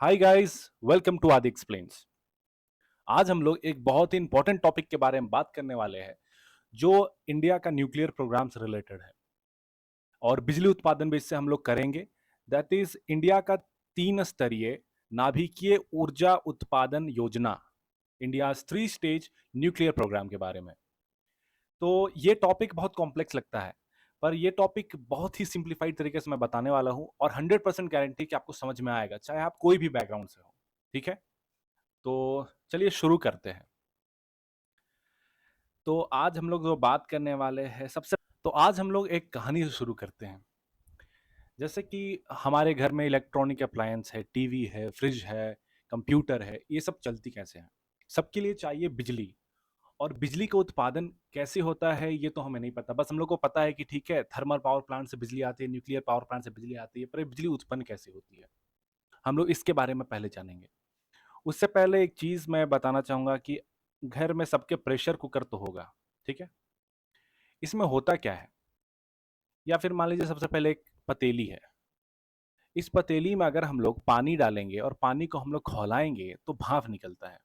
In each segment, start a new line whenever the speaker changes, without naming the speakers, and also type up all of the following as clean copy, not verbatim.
Hi guys, welcome to आदि explains. आज हम लोग एक बहुत ही इंपॉर्टेंट टॉपिक के बारे में बात करने वाले हैं जो इंडिया का न्यूक्लियर प्रोग्राम से रिलेटेड है और बिजली उत्पादन भी इससे हम लोग करेंगे। दैट इज इंडिया का 3 स्तरीय नाभिकीय ऊर्जा उत्पादन योजना, इंडिया 3 स्टेज न्यूक्लियर प्रोग्राम के बारे में। तो ये टॉपिक बहुत कॉम्प्लेक्स लगता है, पर ये टॉपिक बहुत ही सिंप्लीफाइड तरीके से मैं बताने वाला हूँ और 100% गारंटी कि आपको समझ में आएगा, चाहे आप कोई भी बैकग्राउंड से हो। ठीक है, तो चलिए शुरू करते हैं। तो आज हम लोग जो बात करने वाले हैं आज हम लोग एक कहानी से शुरू करते हैं। जैसे कि हमारे घर में इलेक्ट्रॉनिक अप्लायंस है, टीवी है, फ्रिज है, कंप्यूटर है, ये सब चलती कैसे हैं? सबके लिए चाहिए बिजली। और बिजली का उत्पादन कैसे होता है ये तो हमें नहीं पता। बस हम लोग को पता है कि ठीक है, थर्मल पावर प्लांट से बिजली आती है, न्यूक्लियर पावर प्लांट से बिजली आती है, पर ये बिजली उत्पन्न कैसे होती है? हम लोग इसके बारे में पहले जानेंगे। उससे पहले एक चीज़ मैं बताना चाहूँगा कि घर में सबके प्रेशर कुकर तो होगा, ठीक है? इसमें होता क्या है? या फिर मान लीजिए सबसे पहले एक पतीली है। इस पतीली में अगर हम लोग पानी डालेंगे और पानी को हम लोग खौलाएँगे तो भाप निकलता है।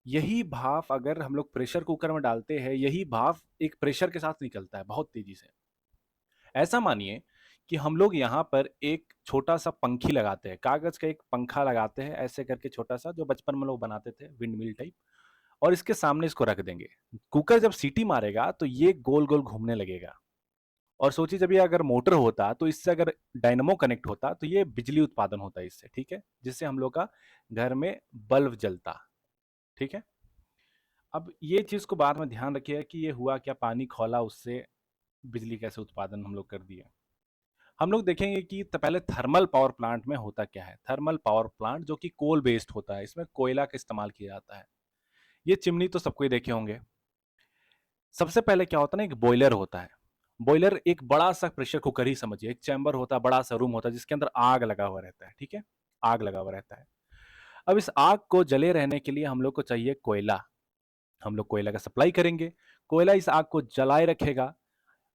यही भाप अगर हम लोग प्रेशर कुकर में डालते हैं, यही भाप एक प्रेशर के साथ निकलता है बहुत तेज़ी से। ऐसा मानिए कि हम लोग यहाँ पर एक छोटा-सा पंखी लगाते हैं, कागज़ का एक पंखा लगाते हैं ऐसे करके छोटा-सा, जो बचपन में लोग बनाते थे विंडमिल टाइप, और इसके सामने इसको रख देंगे। कुकर जब सीटी मारेगा तो ये गोल-गोल घूमने लगेगा। और सोचिए जब ये अगर मोटर होता तो इससे अगर डायनेमो कनेक्ट होता तो ये बिजली उत्पादन होता इससे, ठीक है? जिससे हम लोग का घर में बल्ब जलता, ठीक है? अब ये चीज़ को बाद में ध्यान रखिएगा कि ये हुआ क्या, पानी खौला उससे बिजली कैसे उत्पादन हम लोग कर दिए। हम लोग देखेंगे कि पहले थर्मल पावर प्लांट में होता क्या है। थर्मल पावर प्लांट जो कि कोल बेस्ड होता है, इसमें कोयला का इस्तेमाल किया जाता है। ये चिमनी तो सबको ही देखे होंगे। सबसे पहले क्या होता है ना, एक बॉयलर होता है। बॉयलर एक बड़ा सा प्रेशर कुकर ही समझिए, एक चैम्बर होता है, बड़ा सा रूम होता है जिसके अंदर आग लगा हुआ रहता है, ठीक है? आग लगा हुआ रहता है। अब इस आग को जले रहने के लिए हम लोग को चाहिए कोयला। हम लोग कोयला का सप्लाई करेंगे। कोयला इस आग को जलाए रखेगा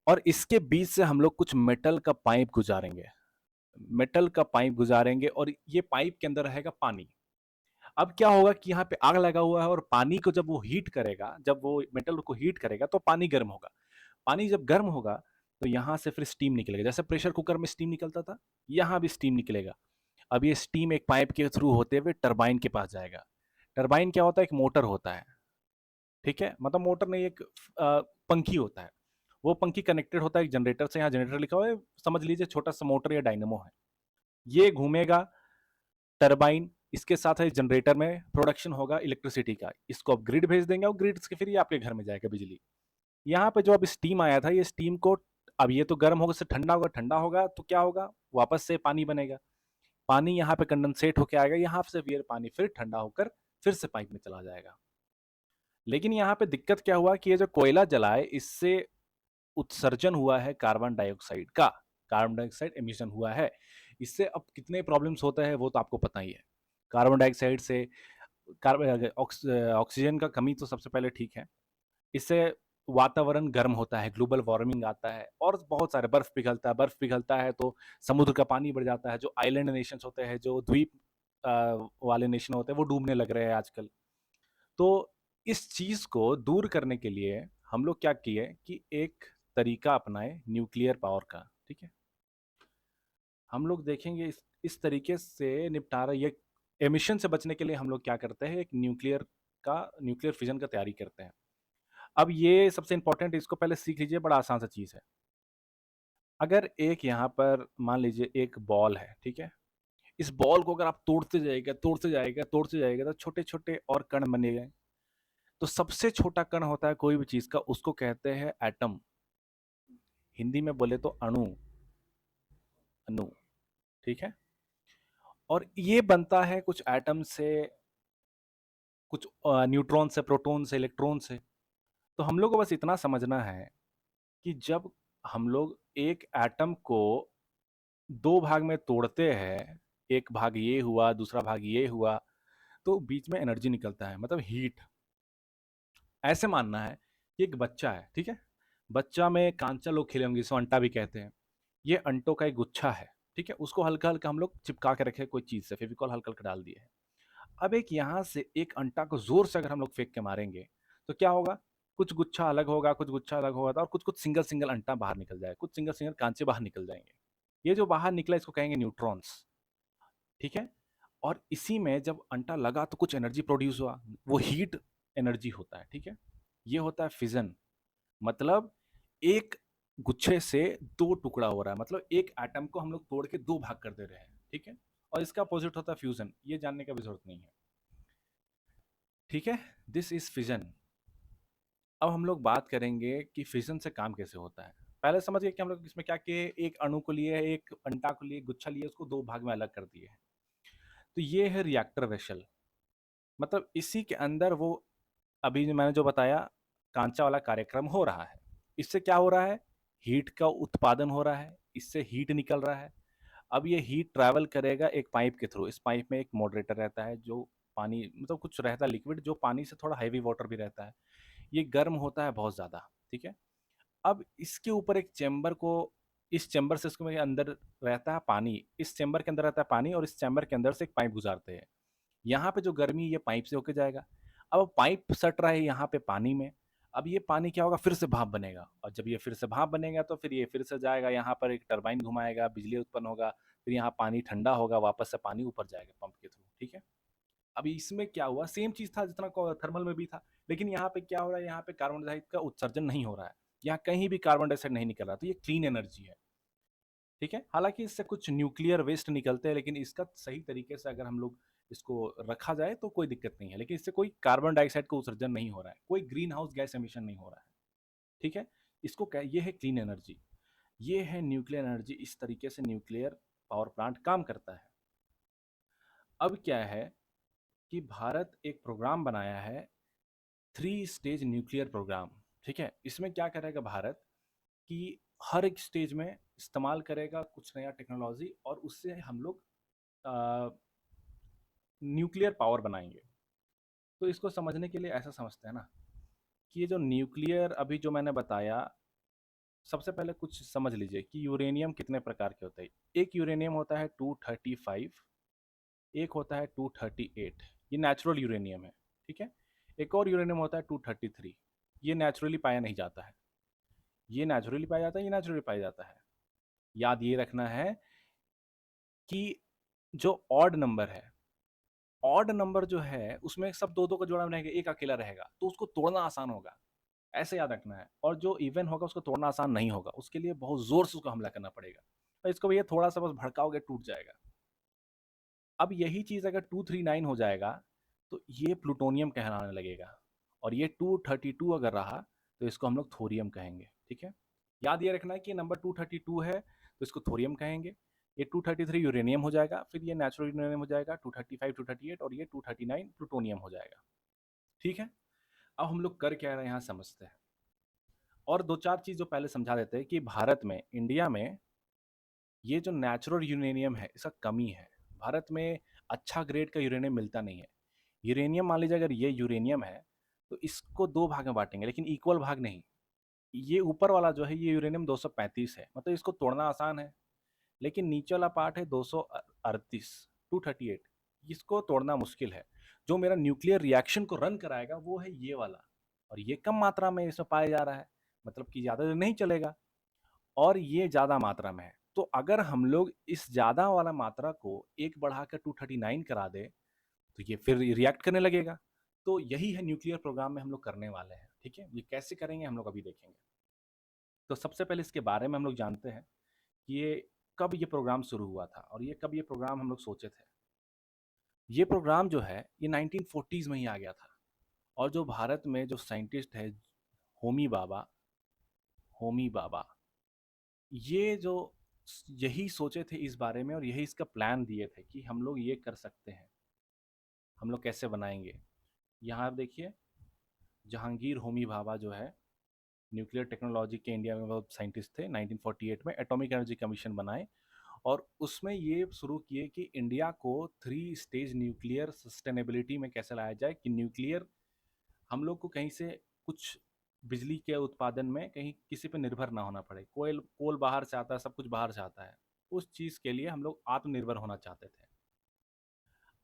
और इसके बीच से हम लोग कुछ मेटल का पाइप गुजारेंगे। मेटल का पाइप गुजारेंगे और ये पाइप के अंदर रहेगा पानी। अब क्या होगा कि यहाँ पे आग लगा हुआ है और पानी को जब वो हीट करेगा, जब वो मेटल को हीट करेगा तो पानी गर्म होगा। पानी जब गर्म होगा तो यहाँ से फिर स्टीम निकलेगा। जैसे प्रेशर कुकर में स्टीम निकलता था, यहाँ भी स्टीम निकलेगा। अब ये स्टीम एक पाइप के थ्रू होते हुए टरबाइन के पास जाएगा। टरबाइन क्या होता है? एक मोटर होता है, ठीक है? मतलब मोटर नहीं, एक पंखी होता है। वो पंखी कनेक्टेड होता है एक जनरेटर से। यहाँ जनरेटर लिखा हुआ है, समझ लीजिए छोटा-सा मोटर या डायनेमो है। ये घूमेगा टरबाइन, इसके साथ है जनरेटर में प्रोडक्शन होगा इलेक्ट्रिसिटी का। इसको आप ग्रिड भेज देंगे और ग्रिड से फिर ये आपके घर में जाएगा बिजली। यहाँ पे जो अब स्टीम आया था, ये स्टीम को अब ये तो गर्म होगा, इससे ठंडा होगा तो क्या होगा? वापस से पानी बनेगा। पानी यहाँ पे कंडेंसेट होके आएगा, यहाँ से फिर पानी फिर ठंडा होकर फिर से पाइप में चला जाएगा। लेकिन यहाँ पे दिक्कत क्या हुआ कि ये जो कोयला जला है, इससे उत्सर्जन हुआ है कार्बन डाइऑक्साइड का। कार्बन डाइऑक्साइड एमिशन हुआ है। इससे अब कितने प्रॉब्लम्स होते हैं वो तो आपको पता ही है। कार्बन डाइऑक्साइड से ऑक्सीजन का कमी तो सबसे पहले ठीक है। इससे वातावरण गर्म होता है, ग्लोबल वार्मिंग आता है और बहुत सारे बर्फ पिघलता है तो समुद्र का पानी बढ़ जाता है। जो आइलैंड नेशंस होते हैं, जो द्वीप वाले नेशन होते हैं, वो डूबने लग रहे हैं आजकल। तो इस चीज़ को दूर करने के लिए हम लोग क्या किए कि एक तरीका अपनाए न्यूक्लियर पावर का, ठीक है? हम लोग देखेंगे इस तरीके से निपटारा, ये एमिशन से बचने के लिए हम लोग क्या करते हैं, एक न्यूक्लियर फिजन का तैयारी करते हैं। अब ये सबसे इम्पोर्टेंट, इसको पहले सीख लीजिए, बड़ा आसान सा चीज़ है। अगर एक यहाँ पर मान लीजिए एक बॉल है, ठीक है? इस बॉल को अगर आप तोड़ते जाइएगा तो छोटे-छोटे और कण बनेंगे। तो सबसे छोटा कण होता है कोई भी चीज़ का, उसको कहते हैं एटम। हिंदी में बोले तो अणु, अणु, ठीक है? और ये बनता है कुछ एटम से, कुछ न्यूट्रॉन से, प्रोटॉन से, इलेक्ट्रॉन से। तो हम लोग को बस इतना समझना है कि जब हम लोग एक एटम को 2 भाग में तोड़ते हैं, एक भाग ये हुआ, दूसरा भाग ये हुआ, तो बीच में एनर्जी निकलता है, मतलब हीट। ऐसे मानना है कि एक बच्चा है, ठीक है? बच्चा में कांचा लोग खेले होंगे, जिसको अंटा भी कहते हैं। ये अंटों का एक गुच्छा है। ठीक है? उसको हल्का-हल्का हम लोग चिपका के रखे कोई चीज़ से, फेविकॉल हल्का-हल्का डाल दिए है। अब एक यहाँ से एक अंटा को ज़ोर से अगर हम लोग फेंक के मारेंगे, तो क्या होगा? कुछ गुच्छा अलग होगा, कुछ गुच्छा अलग होगा और कुछ-कुछ सिंगल-सिंगल अंटा बाहर निकल जाएगा, कुछ सिंगल-सिंगल काँचे बाहर निकल जाएँगे। ये जो बाहर निकला इसको कहेंगे न्यूट्रॉन्स, ठीक है? और इसी में जब अंटा लगा तो कुछ एनर्जी प्रोड्यूस हुआ, वो हीट एनर्जी होता है, ठीक है? ये होता है फिज़न, मतलब एक गुच्छे से 2 टुकड़ा हो रहा है, मतलब एक एटम को हम लोग तोड़ के 2 भाग कर दे रहे हैं, ठीक है? और इसका अपोज़िट होता है फ्यूज़न, ये जानने का भी ज़रूरत नहीं है, ठीक है? This is fission. अब हम लोग बात करेंगे कि फिज़न से काम कैसे होता है। पहले समझिए कि हम लोग इसमें क्या किए, एक अणु को लिए, एक अंटा को लिए, गुच्छा लिए, उसको 2 भाग में अलग कर दिए। तो ये है रिएक्टर वेसल, मतलब इसी के अंदर वो अभी जो मैंने जो बताया कांचा वाला कार्यक्रम हो रहा है। इससे क्या हो रहा है? हीट का उत्पादन हो रहा है, इससे हीट निकल रहा है। अब ये हीट ट्रैवल करेगा एक पाइप के थ्रू। इस पाइप में एक मॉडरेटर रहता है जो पानी मतलब कुछ रहता है लिक्विड जो पानी से थोड़ा हेवी वाटर भी रहता है। ये गर्म होता है बहुत ज़्यादा, ठीक है? अब इसके ऊपर एक चेंबर को इस चेंबर से इसके अंदर रहता है पानी, इस चेंबर के अंदर रहता है पानी और इस चेंबर के अंदर से एक पाइप गुज़ारते हैं। यहाँ पे जो गर्मी ये पाइप से होके जाएगा। अब पाइप सट रहा है यहाँ पे पानी में, अब ये पानी क्या होगा फिर से भाप बनेगा और जब ये फिर से भाप बनेगा तो फिर ये फिर से जाएगा यहाँ पर एक टरबाइन घुमाएगा, बिजली उत्पन्न होगा, फिर यहाँ पानी ठंडा होगा, वापस से पानी ऊपर जाएगा पंप के थ्रू, ठीक है? अब इसमें क्या हुआ सेम चीज़ था जितना थर्मल में भी था, लेकिन यहाँ पे क्या हो रहा है यहाँ पे कार्बन डाइऑक्साइड का उत्सर्जन नहीं हो रहा है। यहाँ कहीं भी कार्बन डाइऑक्साइड नहीं निकल रहा, तो ये क्लीन एनर्जी है। ठीक है? हालाँकि इससे कुछ न्यूक्लियर वेस्ट निकलते हैं, लेकिन इसका सही तरीके से अगर हम लोग इसको रखा जाए तो कोई दिक्कत नहीं है। लेकिन इससे कोई कार्बन डाइऑक्साइड का उत्सर्जन नहीं हो रहा है, कोई ग्रीन हाउस गैस एमिशन नहीं हो रहा है। ठीक है? इसको क्या ये है क्लीन एनर्जी, ये है न्यूक्लियर एनर्जी, इस तरीके से न्यूक्लियर पावर प्लांट काम करता है। अब क्या है कि भारत एक प्रोग्राम बनाया है, 3 स्टेज न्यूक्लियर प्रोग्राम, ठीक है? इसमें क्या करेगा भारत कि हर एक स्टेज में इस्तेमाल करेगा कुछ नया टेक्नोलॉजी और उससे हम लोग अ, न्यूक्लियर पावर बनाएँगे। तो इसको समझने के लिए ऐसा समझते हैं ना, कि ये जो न्यूक्लियर अभी जो मैंने बताया, सबसे पहले कुछ समझ लीजिए कि यूरेनियम कितने प्रकार के होते हैं। एक यूरेनियम होता है 235, एक होता है 238, ये नेचुरल यूरेनियम है, ठीक है? एक और यूरेनियम होता है 233, ये नेचुरली पाया नहीं जाता है। ये नेचुरली पाया जाता है, ये नेचुरली पाया जाता है। याद ये रखना है कि जो ऑड नंबर है, ऑड नंबर जो है उसमें सब 2-2 का जोड़ा रहेगा, एक अकेला रहेगा, तो उसको तोड़ना आसान होगा। ऐसे याद रखना है और जो इवन होगा उसको तोड़ना आसान नहीं होगा, उसके लिए बहुत ज़ोर से उसको हमला करना पड़ेगा। और इसको भैया थोड़ा-सा बस भड़काओगे टूट जाएगा। अब यही चीज़ अगर 239 हो जाएगा, तो ये प्लूटोनियम कहलाने लगेगा और ये 232 अगर रहा, तो इसको हम लोग थोरियम कहेंगे, ठीक है? याद ये रखना है कि नंबर 232 है, तो इसको थोरियम कहेंगे। ये 233 यूरेनियम हो जाएगा, फिर ये नेचुरल यूरेनियम हो जाएगा, 235, 238 और ये 239 प्लूटोनियम हो जाएगा, ठीक है? अब हम लोग कर क्या रहे हैं यहाँ समझते हैं। और 2-4 चीज़ जो पहले समझा देते हैं कि भारत में, इंडिया में ये जो नेचुरल यूरेनियम है, इसका कमी है। भारत में अच्छा ग्रेड का यूरेनियम मिलता नहीं है। यूरेनियम मान लीजिए अगर ये यूरेनियम है, तो इसको 2 भाग में बाँटेंगे, लेकिन इक्वल भाग नहीं। ये ऊपर वाला जो है, ये यूरेनियम 235 है, मतलब इसको तोड़ना आसान है। लेकिन नीचे वाला पार्ट है 238, 238, इसको तोड़ना मुश्किल है। जो मेरा न्यूक्लियर रिएक्शन को रन कराएगा, वो है ये वाला और ये कम मात्रा में इसमें पाया जा रहा है, मतलब कि ज़्यादा देर नहीं चलेगा। और ये ज़्यादा मात्रा में है। तो अगर हम लोग इस ज़्यादा वाला मात्रा को 1 बढ़ाकर 239 करा दें, तो ये फिर रिएक्ट करने लगेगा। तो यही है न्यूक्लियर प्रोग्राम में हम लोग करने वाले हैं, ठीक है? ये कैसे करेंगे हम लोग अभी देखेंगे। तो सबसे पहले इसके बारे में हम लोग जानते हैं कि ये कब ये प्रोग्राम शुरू हुआ था और ये कब ये प्रोग्राम हम लोग सोचे थे। ये प्रोग्राम जो है ये 1940s में ही आ गया था और जो भारत में जो साइंटिस्ट है होमी बाबा होमी बाबा ये जो यही सोचे थे इस बारे में और यही इसका प्लान दिए थे कि हम लोग ये कर सकते हैं, हम लोग कैसे बनाएंगे। यहाँ आप देखिए जहांगीर होमी भाभा जो है न्यूक्लियर टेक्नोलॉजी के इंडिया में वो साइंटिस्ट थे, 1948 में एटॉमिक एनर्जी कमीशन बनाए और उसमें ये शुरू किए कि इंडिया को 3 स्टेज न्यूक्लियर सस्टेनेबिलिटी में कैसे लाया जाए कि न्यूक्लियर हम लोग को कहीं से कुछ बिजली के उत्पादन में कहीं किसी पे निर्भर ना होना पड़े। कोयल कोल बाहर से आता है, सब कुछ बाहर से आता है। उस चीज़ के लिए हम लोग आत्मनिर्भर होना चाहते थे।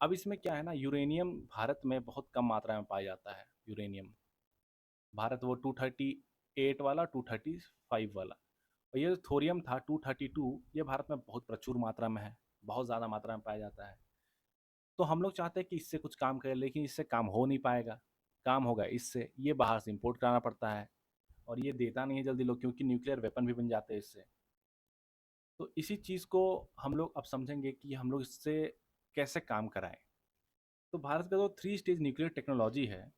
अब इसमें क्या है ना, यूरेनियम भारत में बहुत कम मात्रा में पाया जाता है, यूरेनियम। भारत वो 238 वाला, 235 वाला, और ये जो थोरियम था 232, ये भारत में बहुत प्रचुर मात्रा में है, बहुत ज़्यादा मात्रा में पाया जाता है। तो हम लोग चाहते हैं कि इससे कुछ काम करें, लेकिन इससे काम हो नहीं पाएगा। काम होगा इससे, ये बाहर से इम्पोर्ट कराना पड़ता है, और ये देता नहीं है जल्दी लोग, क्योंकि न्यूक्लियर वेपन भी बन जाते हैं इससे। तो इसी चीज़ को हम लोग अब समझेंगे कि हम लोग इससे कैसे काम कराएँ। तो भारत का जो 3 स्टेज न्यूक्लियर टेक्नोलॉजी है,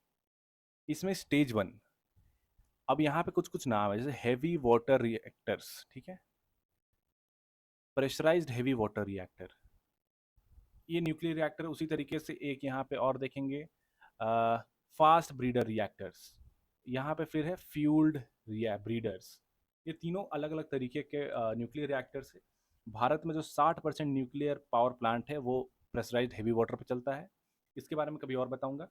इसमें स्टेज 1, अब यहाँ पे कुछ-कुछ नाम है, जैसे हेवी वाटर रिएक्टर्स, ठीक है? प्रेशराइज़्ड हेवी वाटर रिएक्टर, ये न्यूक्लियर रिएक्टर उसी तरीके से एक यहाँ पे और देखेंगे, फास्ट ब्रीडर रिएक्टर्स, यहाँ पे फिर है फ्यूल्ड ब्रीडर्स। ये तीनों अलग-अलग तरीके के न्यूक्लियर रिएक्टर्स हैं। भारत में जो 60% न्यूक्लियर पावर प्लांट है, वो प्रेशराइज़्ड हेवी वाटर पे चलता है। इसके बारे में कभी और बताऊँगा।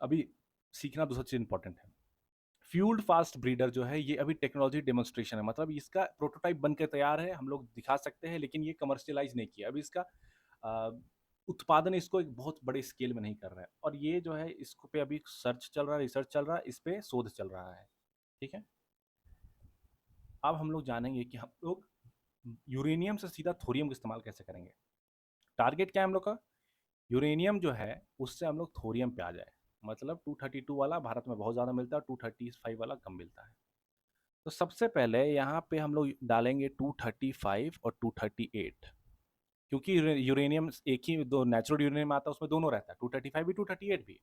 अभी सीखना दूसरा चीज़ इम्पोर्टेंट है। फ्यूल्ड फास्ट ब्रीडर जो है, ये अभी टेक्नोलॉजी डेमोन्स्ट्रेशन है, मतलब इसका प्रोटोटाइप बन के तैयार है, हम लोग दिखा सकते हैं, लेकिन ये कमर्शियलाइज़ नहीं किया। अभी इसका उत्पादन इसको एक बहुत बड़े स्केल में नहीं कर रहा है, और ये जो है इसको पे अभी सर्च चल रहा है, रिसर्च चल रहा है, इस पे शोध चल रहा है, ठीक है? अब हम लोग जानेंगे कि हम लोग यूरेनियम से सीधा थोरियम का इस्तेमाल कैसे करेंगे। टारगेट क्या है हम लोग का? यूरेनियम जो है, उससे हम लोग थोरियम पे आ जाए। मतलब 232 वाला भारत में बहुत ज़्यादा मिलता है, 235 वाला कम मिलता है। तो सबसे पहले यहाँ पे हम लोग डालेंगे 235 और 238, क्योंकि यूरेनियम एक ही दो नेचुरल यूरेनियम आता है, उसमें दोनों रहता है, 235 भी 238 भी।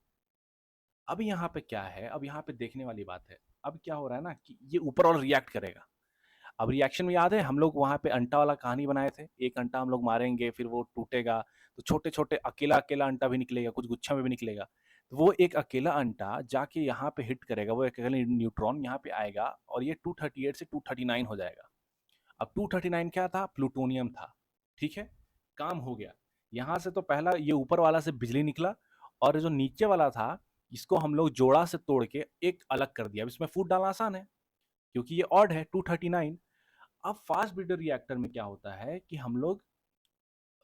अब यहाँ पे क्या है, अब यहाँ पे देखने वाली बात है। अब क्या हो रहा है ना कि ये ऊपर और रिएक्ट करेगा। अब रिएक्शन में याद है हम लोग वहाँ पे अंटा वाला कहानी बनाए थे, एक अंटा हम लोग मारेंगे, फिर वो टूटेगा, तो छोटे छोटे अकेला अकेला अंटा भी निकलेगा, कुछ गुच्छा में भी निकलेगा। तो वो एक अकेला अंटा जाके यहाँ पे हिट करेगा, वो एक अकेला न्यूट्रॉन यहाँ पे आएगा, और ये 238 से 239 हो जाएगा। अब 239 क्या था? प्लूटोनियम था, ठीक है? काम हो गया। यहाँ से तो पहला ये ऊपर वाला से बिजली निकला, और जो नीचे वाला था, इसको हम लोग जोड़ा से तोड़ के एक अलग कर दिया। अब इसमें फूड डालना आसान है, क्योंकि ये ऑड है 239। अब फास्ट ब्रीडर रिएक्टर में क्या होता है कि हम लोग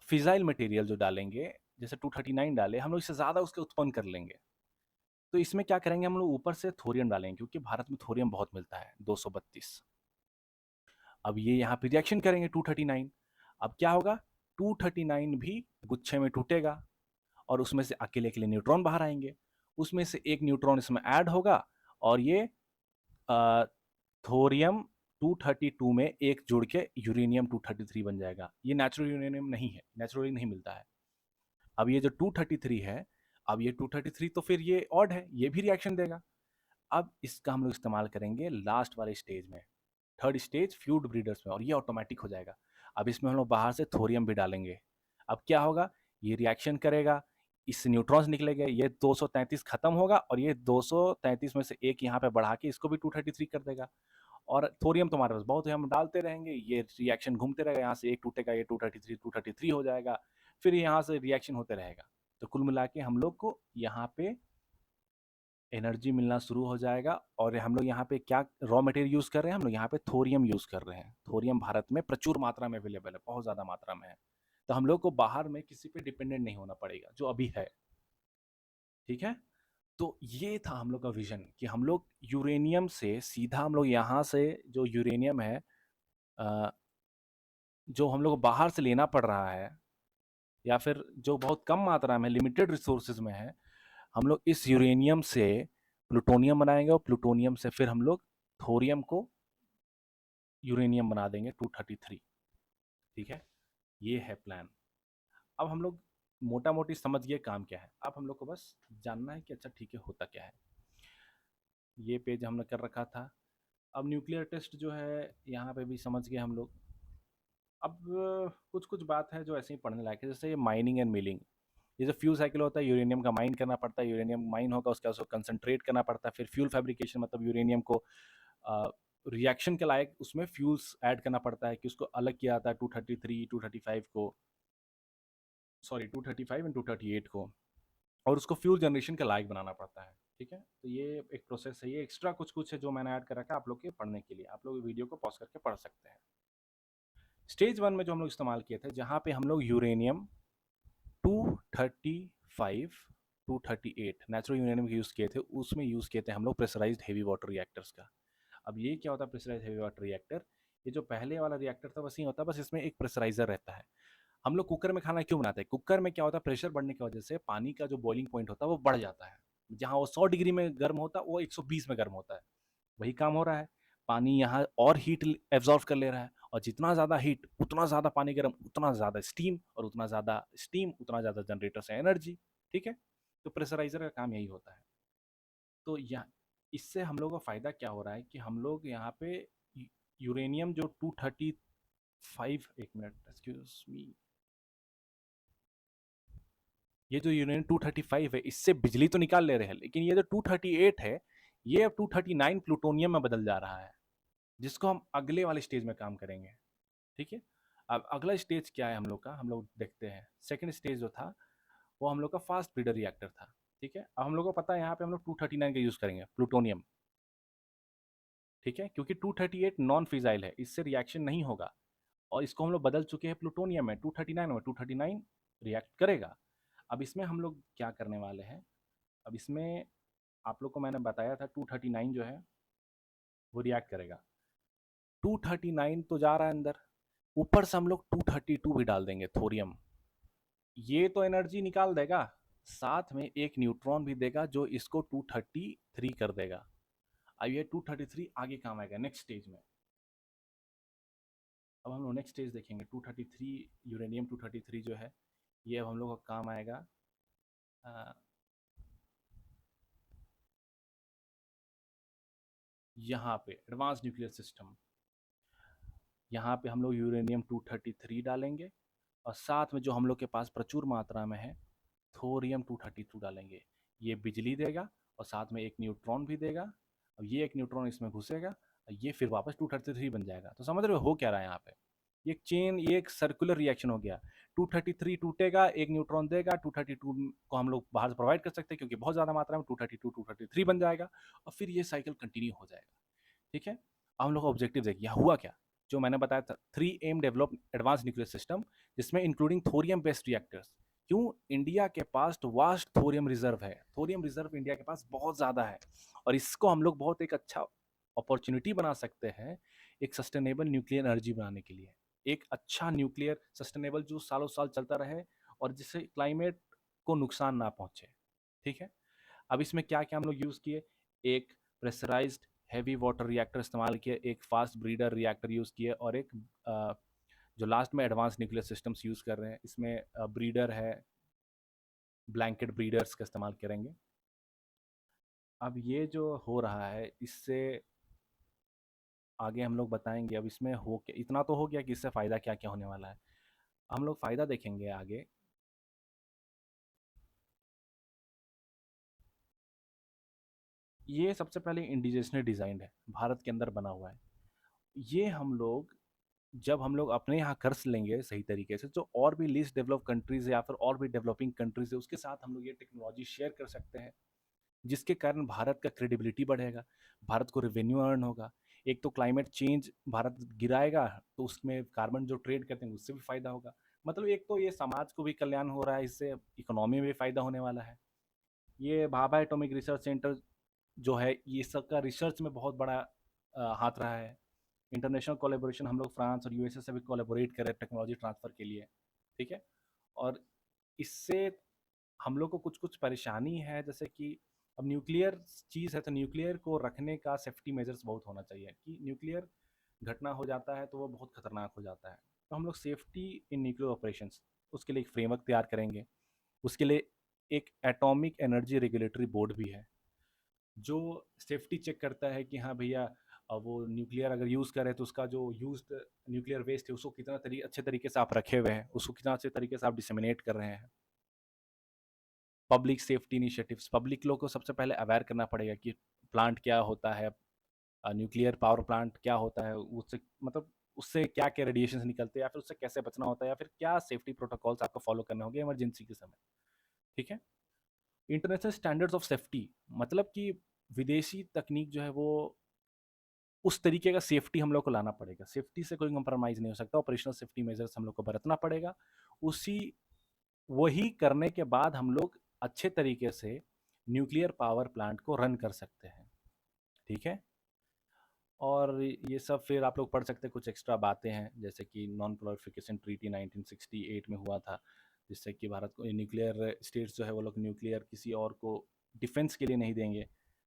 फिजाइल मटेरियल जो डालेंगे, जैसे 239 डाले, हम लोग इससे ज़्यादा उसके उत्पन्न कर लेंगे। तो इसमें क्या करेंगे, हम लोग ऊपर से थोरियम डालेंगे, क्योंकि भारत में थोरियम बहुत मिलता है, 232। अब ये यहाँ पे रिएक्शन करेंगे 239। अब क्या होगा, 239 भी गुच्छे में टूटेगा, और उसमें से अकेले अकेले न्यूट्रॉन बाहर आएंगे। उसमें से एक न्यूट्रॉन इसमें ऐड होगा, और ये थोरियम 232 में एक जुड़ के यूरेनियम 233 बन जाएगा। ये नेचुरल यूरेनियम नहीं है, नेचुरली नहीं मिलता है। अब ये जो 233 है, अब ये 233 तो फिर ये ऑड है, ये भी रिएक्शन देगा। अब इसका हम लोग इस्तेमाल करेंगे लास्ट वाले स्टेज में, थर्ड स्टेज फ्यूड ब्रीडर्स में, और ये ऑटोमेटिक हो जाएगा। अब इसमें हम लोग बाहर से थोरियम भी डालेंगे। अब क्या होगा, ये रिएक्शन करेगा, इससे न्यूट्रॉन्स निकलेंगे, ये 233 खत्म होगा, और ये 233 में से एक यहाँ पे बढ़ा के इसको भी 233 कर देगा। और थोरियम तो हमारे पास बहुत है, हम डालते रहेंगे, ये रिएक्शन घूमते रहेगा, यहाँ से एक टूटेगा, ये 233 हो जाएगा, फिर यहाँ से रिएक्शन होते रहेगा। तो कुल मिला के हम लोग को यहाँ पे एनर्जी मिलना शुरू हो जाएगा। और हम लोग यहाँ पे क्या रॉ मटेरियल यूज़ कर रहे हैं, हम लोग यहाँ पे थोरियम यूज़ कर रहे हैं। थोरियम भारत में प्रचुर मात्रा में अवेलेबल है, बहुत ज़्यादा मात्रा में है। तो हम लोग को बाहर में किसी पे डिपेंडेंट नहीं होना पड़ेगा, जो अभी है, ठीक है? तो ये था हम लोग का विज़न कि हम लोग यूरेनियम से सीधा हम लोग यहाँ से जो यूरेनियम है, अ, जो हम लोग को बाहर से लेना पड़ रहा है, या फिर जो बहुत कम मात्रा में लिमिटेड रिसोर्सेज में है, हम लोग इस यूरेनियम से प्लूटोनियम बनाएंगे, और प्लूटोनियम से फिर हम लोग थोरियम को यूरेनियम बना देंगे 233, ठीक है? ये है प्लान। अब हम लोग मोटा मोटी समझ गए काम क्या है। अब हम लोग को बस जानना है कि अच्छा ठीक है, होता क्या है। ये पेज हमने कर रखा था। अब न्यूक्लियर टेस्ट जो है, यहाँ पे भी समझ गए हम लोग। अब कुछ कुछ बात है जो ऐसे ही पढ़ने लायक है, जैसे ये माइनिंग एंड मिलिंग। ये जो फ्यूल साइकिल होता है, यूरेनियम का माइन करना पड़ता है, यूरेनियम माइन होगा, उसके बाद उसको कंसंट्रेट करना पड़ता है, फिर फ्यूल फैब्रिकेशन, मतलब यूरेनियम को रिएक्शन के लायक उसमें फ्यूल्स ऐड करना पड़ता है, कि उसको अलग किया जाता है 233 235 को, सॉरी 235 एंड 238 को, और उसको फ्यूल जनरेशन के लायक बनाना पड़ता है, ठीक है? तो ये एक प्रोसेस है, ये एक्स्ट्रा कुछ कुछ है जो मैंने ऐड कर रखा है आप लोग के पढ़ने के लिए। आप लोग वीडियो को पॉज करके पढ़ सकते हैं। स्टेज 1 में जो हम लोग इस्तेमाल किए थे, जहाँ पे हम लोग यूरेनियम 235, 238 नेचुरल यूरेनियम यूज़ किए थे, उसमें यूज़ किए थे हम लोग प्रेशराइज्ड हेवी वाटर रिएक्टर्स का। अब ये क्या होता है प्रेशराइज्ड हेवी वाटर रिएक्टर? ये जो पहले वाला रिएक्टर था बस ये होता है, बस इसमें एक प्रेशराइज़र रहता है। हम लोग कुकर में खाना क्यों बनाते हैं? कुकर में क्या होता है, प्रेशर बढ़ने की वजह से पानी का जो बॉइलिंग पॉइंट होता है वो बढ़ जाता है। जहाँ वो 100 डिग्री में गर्म होता है, वो 120 में गर्म होता है। वही काम हो रहा है। पानी यहाँ और हीट एब्जॉर्ब कर ले रहा है, और जितना ज़्यादा हीट उतना ज़्यादा पानी गर्म, उतना ज़्यादा स्टीम, और उतना ज़्यादा स्टीम उतना ज़्यादा जनरेटर से एनर्जी। ठीक है? तो प्रेशराइज़र का काम यही होता है। तो यहाँ इससे हम लोगों को फ़ायदा क्या हो रहा है कि हम लोग यहाँ पे यूरेनियम जो 235, एक मिनट एक्सक्यूज मी, ये जो यूरेनियम 235 है, इससे बिजली तो निकाल ले रहे हैं, लेकिन ये जो 238 है, ये अब 239 प्लूटोनियम में बदल जा रहा है, जिसको हम अगले वाले स्टेज में काम करेंगे। ठीक है? अब अगला स्टेज क्या है हम लोग का, हम लोग देखते हैं। सेकंड स्टेज जो था वो हम लोग का फास्ट ब्रीडर रिएक्टर था। ठीक है? अब हम लोग को पता है यहाँ पे हम लोग 239 का यूज़ करेंगे, प्लूटोनियम। ठीक है? क्योंकि 238 नॉन फिजाइल है, इससे रिएक्शन नहीं होगा, और इसको हम लोग बदल चुके हैं प्लूटोनियम में, 239 में। 239 रिएक्ट करेगा। अब इसमें हम लोग क्या करने वाले हैं, अब इसमें आप लोग को मैंने बताया था 239 जो है वो रिएक्ट करेगा। 239 तो जा रहा है अंदर, ऊपर से हम लोग 232 भी डाल देंगे, थोरियम। ये तो एनर्जी निकाल देगा, साथ में एक न्यूट्रॉन भी देगा जो इसको 233 कर देगा। अब ये 233 आगे काम आएगा नेक्स्ट स्टेज में। अब हम लोग नेक्स्ट स्टेज देखेंगे। 233 यूरेनियम 233 जो है, ये अब हम लोग का काम आएगा यहाँ पे एडवांस न्यूक्लियर सिस्टम। यहाँ पे हम लोग यूरेनियम 233 डालेंगे, और साथ में जो हम लोग के पास प्रचुर मात्रा में है, थोरियम 232 डालेंगे। ये बिजली देगा, और साथ में एक न्यूट्रॉन भी देगा। अब ये एक न्यूट्रॉन इसमें घुसेगा, और ये फिर वापस 233 बन जाएगा। तो समझ रहे हो क्या रहा है यहाँ पे? ये एक चेन, ये एक सर्कुलर रिएक्शन हो गया। 233 टूटेगा, एक न्यूट्रॉन देगा, 232 को हम लोग बाहर से प्रोवाइड कर सकते हैं क्योंकि बहुत ज़्यादा मात्रा में 232 233 बन जाएगा, और फिर ये साइकिल कंटिन्यू हो जाएगा। ठीक है? अब हम लोग का ऑब्जेक्टिव देखिए हुआ क्या, जो मैंने बताया था, 3 M develop advance nuclear system, जिसमें इंक्लूडिंग थोरियम बेस्ड रिएक्टर्स। क्यों? इंडिया के पास वास्ट थोरियम रिजर्व है, थोरियम रिजर्व इंडिया के पास बहुत ज़्यादा है, और इसको हम लोग बहुत एक अच्छा अपॉर्चुनिटी बना सकते हैं एक सस्टेनेबल न्यूक्लियर एनर्जी बनाने के लिए। एक अच्छा न्यूक्लियर सस्टेनेबल जो सालों साल चलता रहे, और जिससे क्लाइमेट को नुकसान ना पहुंचे। ठीक है? अब इसमें क्या क्या हम लोग यूज़ किए, एक प्रेशराइज्ड हैवी वाटर रिएक्टर इस्तेमाल किए, एक फास्ट ब्रीडर रिएक्टर यूज़ किए, और एक जो लास्ट में एडवांस न्यूक्लियर सिस्टम्स यूज़ कर रहे हैं, इसमें ब्रीडर है, ब्लैंकेट ब्रीडर्स का इस्तेमाल करेंगे। अब ये जो हो रहा है, इससे आगे हम लोग बताएंगे। अब इसमें हो क्या, इतना तो हो गया कि इससे फ़ायदा क्या क्या होने वाला है। हम लोग फ़ायदा देखेंगे आगे। ये सबसे पहले इंडिजिनसली डिज़ाइंड है, भारत के अंदर बना हुआ है। ये हम लोग जब हम लोग अपने यहाँ कर लेंगे सही तरीके से, तो और भी लीस्ट डेवलप कंट्रीज या फिर और भी डेवलपिंग कंट्रीज है, उसके साथ हम लोग ये टेक्नोलॉजी शेयर कर सकते हैं, जिसके कारण भारत का क्रेडिबिलिटी बढ़ेगा, भारत को रेवेन्यू अर्न होगा। एक तो क्लाइमेट चेंज भारत गिराएगा, तो उसमें कार्बन जो ट्रेड करते हैं उससे भी फायदा होगा। मतलब एक तो ये समाज को भी कल्याण हो रहा है, इससे इकोनॉमी में भी फायदा होने वाला है। ये भाभा एटॉमिक रिसर्च सेंटर जो है, ये सबका रिसर्च में बहुत बड़ा हाथ रहा है। इंटरनेशनल कोलेबोरेशन हम लोग फ्रांस और यूएसए से भी कोलेबोरेट कर रहे हैं टेक्नोलॉजी ट्रांसफ़र के लिए। ठीक है? और इससे हम लोग को कुछ कुछ परेशानी है, जैसे कि अब न्यूक्लियर चीज़ है, तो न्यूक्लियर को रखने का सेफ्टी मेजर्स बहुत होना चाहिए, कि न्यूक्लियर घटना हो जाता है तो वो बहुत खतरनाक हो जाता है। तो हम लोग सेफ्टी इन न्यूक्लियर ऑपरेशंस, उसके लिए एक फ्रेमवर्क तैयार करेंगे। उसके लिए एक एटॉमिक एनर्जी रेगुलेटरी बोर्ड भी है, जो सेफ्टी चेक करता है कि हाँ भैया, वो न्यूक्लियर अगर यूज़ करें तो उसका जो यूज्ड न्यूक्लियर वेस्ट है उसको कितना अच्छे तरीके से आप रखे हुए हैं, उसको कितना अच्छे तरीके से आप डिसमिनेट कर रहे हैं। पब्लिक सेफ्टी इनिशिएटिव्स, पब्लिक लोग को सबसे पहले अवेयर करना पड़ेगा कि प्लांट क्या होता है, न्यूक्लियर पावर प्लांट क्या होता है, उससे मतलब उससे क्या क्या रेडिएशन निकलते हैं, या फिर उससे कैसे बचना होता है, या फिर क्या सेफ्टी प्रोटोकॉल्स आपको फॉलो करने होंगे इमरजेंसी के समय। ठीक है? इंटरनेशनल स्टैंडर्ड्स ऑफ सेफ्टी, मतलब कि विदेशी तकनीक जो है वो उस तरीके का सेफ्टी हम लोग को लाना पड़ेगा। सेफ्टी से कोई कंप्रोमाइज़ नहीं हो सकता, ऑपरेशनल सेफ्टी मेजर्स हम लोग को बरतना पड़ेगा। उसी वही करने के बाद हम लोग अच्छे तरीके से न्यूक्लियर पावर प्लांट को रन कर सकते हैं, ठीक है? और ये सब फिर आप लोग पढ़ सकते हैं, कुछ एक्स्ट्रा बातें हैं, जैसे कि नॉन प्रोलिफरेशन ट्रीटी 1968 में हुआ था, जिससे कि भारत को न्यूक्लियर स्टेट्स जो है वो लोग न्यूक्लियर किसी और को डिफेंस के लिए नहीं देंगे।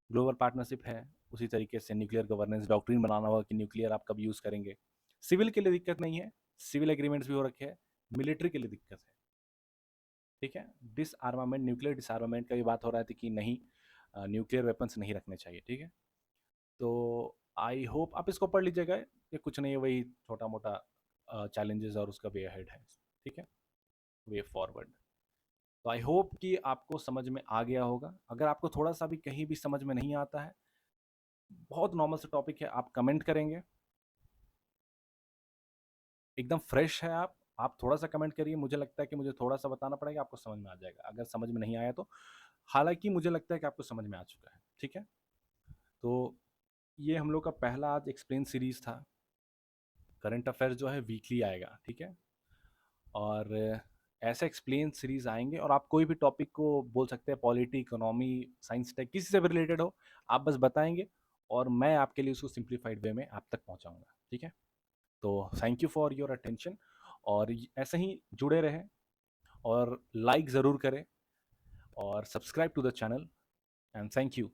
ग्लोबल पार्टनरशिप है, उसी तरीके से न्यूक्लियर गवर्नेंस डॉक्ट्रिन बनाना होगा कि न्यूक्लियर आप कब यूज़ करेंगे। सिविल के लिए दिक्कत नहीं है, सिविल एग्रीमेंट्स भी हो रखे हैं, मिलिट्री के लिए दिक्कत है, ठीक है? डिसआर्मामेंट, न्यूक्लियर डिसआर्मामेंट का भी बात हो रहा था कि नहीं, न्यूक्लियर वेपन्स नहीं रखने चाहिए, ठीक है? तो आई होप आप इसको पढ़ लीजिएगा, ये कुछ नहीं है, वही छोटा-मोटा चैलेंजेस और उसका वे अहेड है, ठीक है? Way forward. तो आई होप कि आपको समझ में आ गया होगा। अगर आपको थोड़ा-सा भी कहीं भी समझ में नहीं आता है, बहुत नॉर्मल सा टॉपिक है, आप कमेंट करेंगे, एकदम फ्रेश है आप थोड़ा-सा कमेंट करिए, मुझे लगता है कि मुझे थोड़ा-सा बताना पड़ेगा, आपको समझ में आ जाएगा। अगर समझ में नहीं आया तो हालाँकि मुझे लगता है कि आपको समझ में आ चुका है, ठीक है? तो ये हम लोग का पहला आज एक्सप्लेन सीरीज़ था। करंट अफेयर्स जो है वीकली आएगा, ठीक है? और ऐसे एक्सप्लेन सीरीज़ आएँगे और आप कोई भी टॉपिक को बोल सकते हैं, पॉलिटी, इकोनॉमी, साइंस, टेक, किसी से भी रिलेटेड हो, आप बस बताएँगे और मैं आपके लिए उसको सिम्प्लीफाइड वे में आप तक पहुँचाऊँगा, ठीक है? तो thank you for your attention और ऐसे ही जुड़े रहें और लाइक ज़रूर करें और subscribe to the channel and thank you.